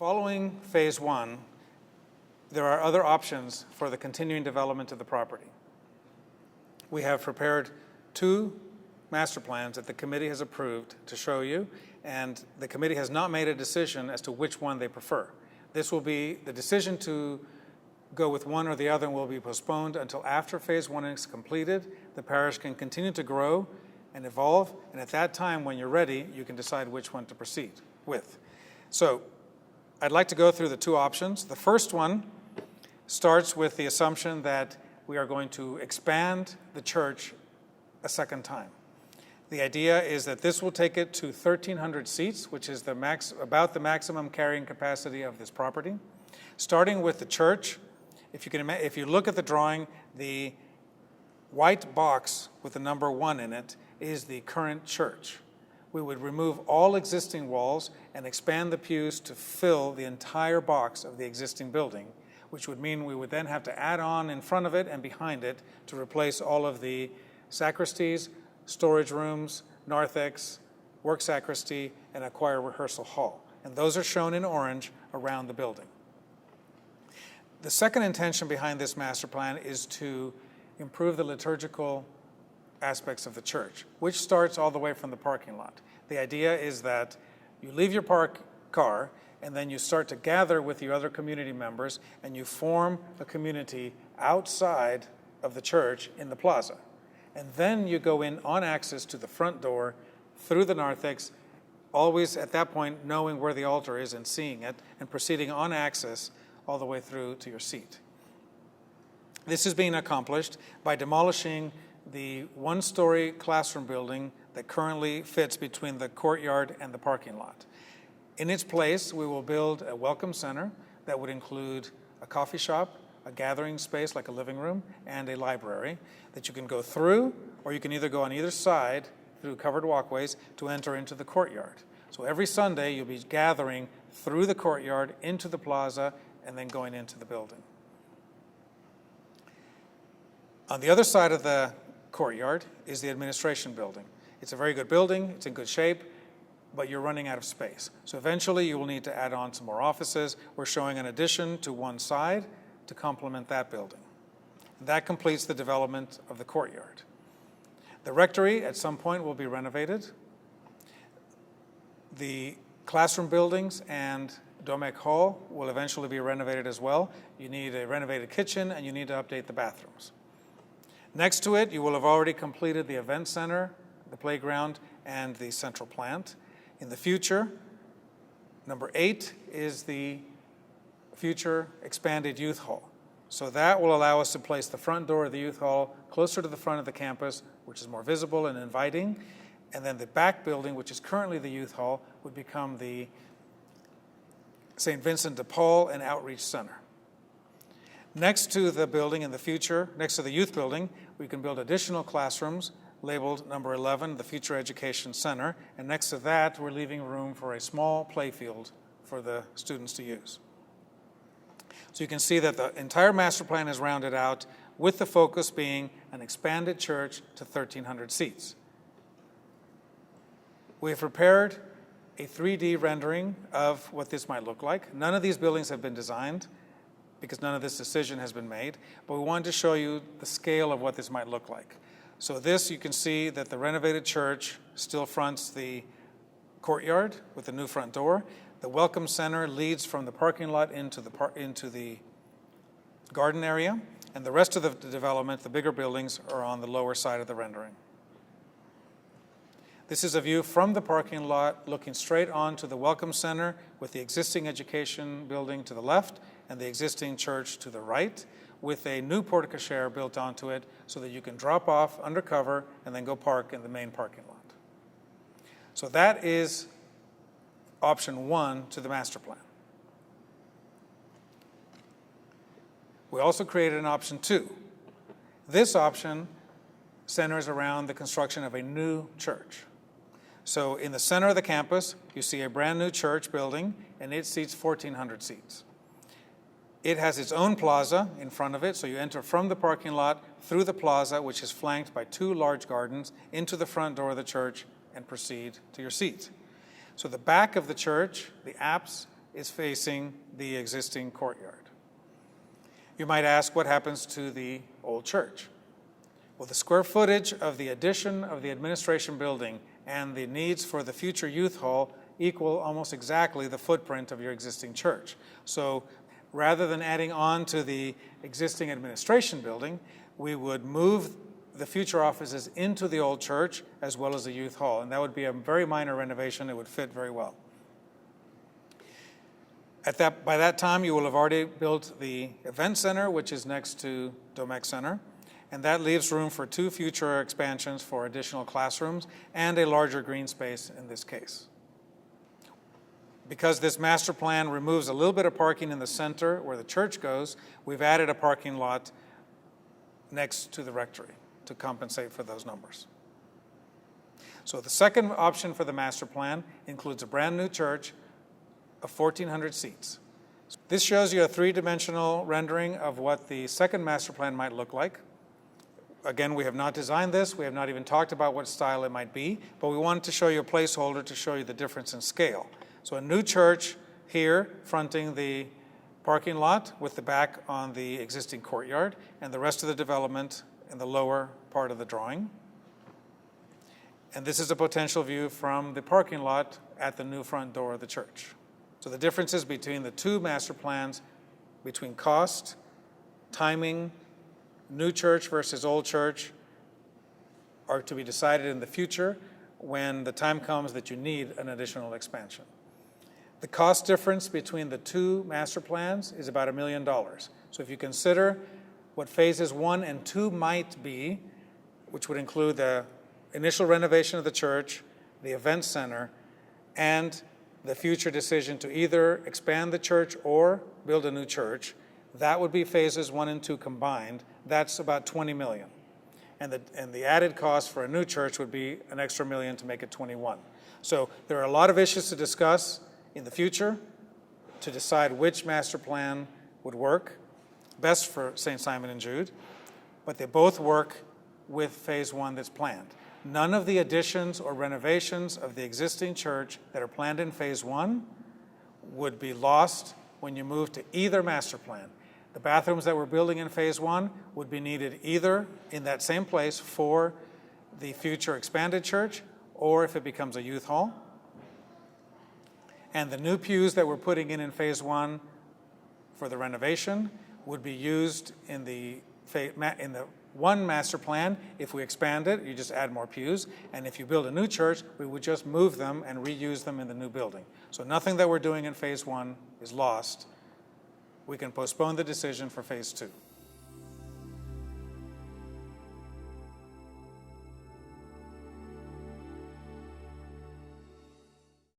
Following phase one, there are other options for the continuing development of the property. We have prepared 2 master plans that the committee has approved to show you, and the committee has not made a decision as to which one they prefer. This will be, the decision to go with one or the other will be postponed until after phase one is completed. The parish can continue to grow and evolve, and at that time, when you're ready, you can decide which one to proceed with. So, I'd like to go through the 2 options. The first one starts with the assumption that we are going to expand the church a second time. The idea is that this will take it to 1,300 seats, which is about the maximum carrying capacity of this property. Starting with the church, if you look at the drawing, the white box with the number 1 in it is the current church. We would remove all existing walls and expand the pews to fill the entire box of the existing building, which would mean we would then have to add on in front of it and behind it to replace all of the sacristies, storage rooms, narthex, work sacristy, and a choir rehearsal hall. And those are shown in orange around the building. The second intention behind this master plan is to improve the liturgical aspects of the church, which starts all the way from the parking lot. The idea is that you leave your car and then you start to gather with your other community members and you form a community outside of the church in the plaza. And then you go in on access to the front door through the narthex, always at that point knowing where the altar is and seeing it, and proceeding on access all the way through to your seat. This is being accomplished by demolishing the 1-story classroom building that currently fits between the courtyard and the parking lot. In its place, we will build a welcome center that would include a coffee shop, a gathering space like a living room, and a library that you can go through, or you can either go on either side through covered walkways to enter into the courtyard. So every Sunday, you'll be gathering through the courtyard into the plaza and then going into the building. On the other side of the courtyard is the administration building. It's a very good building, it's in good shape, but you're running out of space. So eventually you will need to add on some more offices. We're showing an addition to one side to complement that building. That completes the development of the courtyard. The rectory at some point will be renovated. The classroom buildings and Domecq Hall will eventually be renovated as well. You need a renovated kitchen and you need to update the bathrooms. Next to it, you will have already completed the event center, the playground, and the central plant. In the future, number 8 is the future expanded youth hall. So that will allow us to place the front door of the youth hall closer to the front of the campus, which is more visible and inviting. And then the back building, which is currently the youth hall, would become the St. Vincent de Paul and Outreach Center. Next to the building in the future, next to the youth building, we can build additional classrooms labeled number 11, the Future Education Center. And next to that, we're leaving room for a small playfield for the students to use. So you can see that the entire master plan is rounded out with the focus being an expanded church to 1,300 seats. We have prepared a 3D rendering of what this might look like. None of these buildings have been designed because none of this decision has been made, but we wanted to show you the scale of what this might look like. So this, you can see that the renovated church still fronts the courtyard with the new front door. The Welcome Center leads from the parking lot into the garden area, and the rest of the development, the bigger buildings, are on the lower side of the rendering. This is a view from the parking lot looking straight onto the Welcome Center with the existing education building to the left and the existing church to the right, with a new porte cochere built onto it so that you can drop off undercover and then go park in the main parking lot. So that is option 1 to the master plan. We also created an option 2. This option centers around the construction of a new church. So in the center of the campus, you see a brand new church building, and it seats 1,400 seats. It has its own plaza in front of it, so you enter from the parking lot through the plaza, which is flanked by 2 large gardens, into the front door of the church and proceed to your seat. So the back of the church, the apse, is facing the existing courtyard. You might ask, what happens to the old church? Well, the square footage of the addition of the administration building and the needs for the future youth hall equal almost exactly the footprint of your existing church. So rather than adding on to the existing administration building, we would move the future offices into the old church as well as the youth hall, and that would be a very minor renovation. It would fit very well. By that time, you will have already built the event center, which is next to Domecq Center, and that leaves room for 2 future expansions for additional classrooms and a larger green space in this case. Because this master plan removes a little bit of parking in the center where the church goes, we've added a parking lot next to the rectory to compensate for those numbers. So the second option for the master plan includes a brand new church of 1,400 seats. This shows you a 3-dimensional rendering of what the second master plan might look like. Again, we have not designed this. We have not even talked about what style it might be, but we wanted to show you a placeholder to show you the difference in scale. So a new church here fronting the parking lot with the back on the existing courtyard, and the rest of the development in the lower part of the drawing. And this is a potential view from the parking lot at the new front door of the church. So the differences between the 2 master plans, between cost, timing, new church versus old church, are to be decided in the future when the time comes that you need an additional expansion. The cost difference between the 2 master plans is about $1 million. So if you consider what phases 1 and 2 might be, which would include the initial renovation of the church, the event center, and the future decision to either expand the church or build a new church, that would be phases 1 and 2 combined. That's about $20 million. And the added cost for a new church would be an extra $1 million to make it 21. So there are a lot of issues to discuss in the future to decide which master plan would work best for St. Simon and Jude, but they both work with phase 1 that's planned. None of the additions or renovations of the existing church that are planned in phase 1 would be lost when you move to either master plan. The bathrooms that we're building in phase 1 would be needed either in that same place for the future expanded church or if it becomes a youth hall. And the new pews that we're putting in phase 1 for the renovation would be used in the 1 master plan. If we expand it, you just add more pews. And if you build a new church, we would just move them and reuse them in the new building. So nothing that we're doing in phase 1 is lost. We can postpone the decision for phase 2.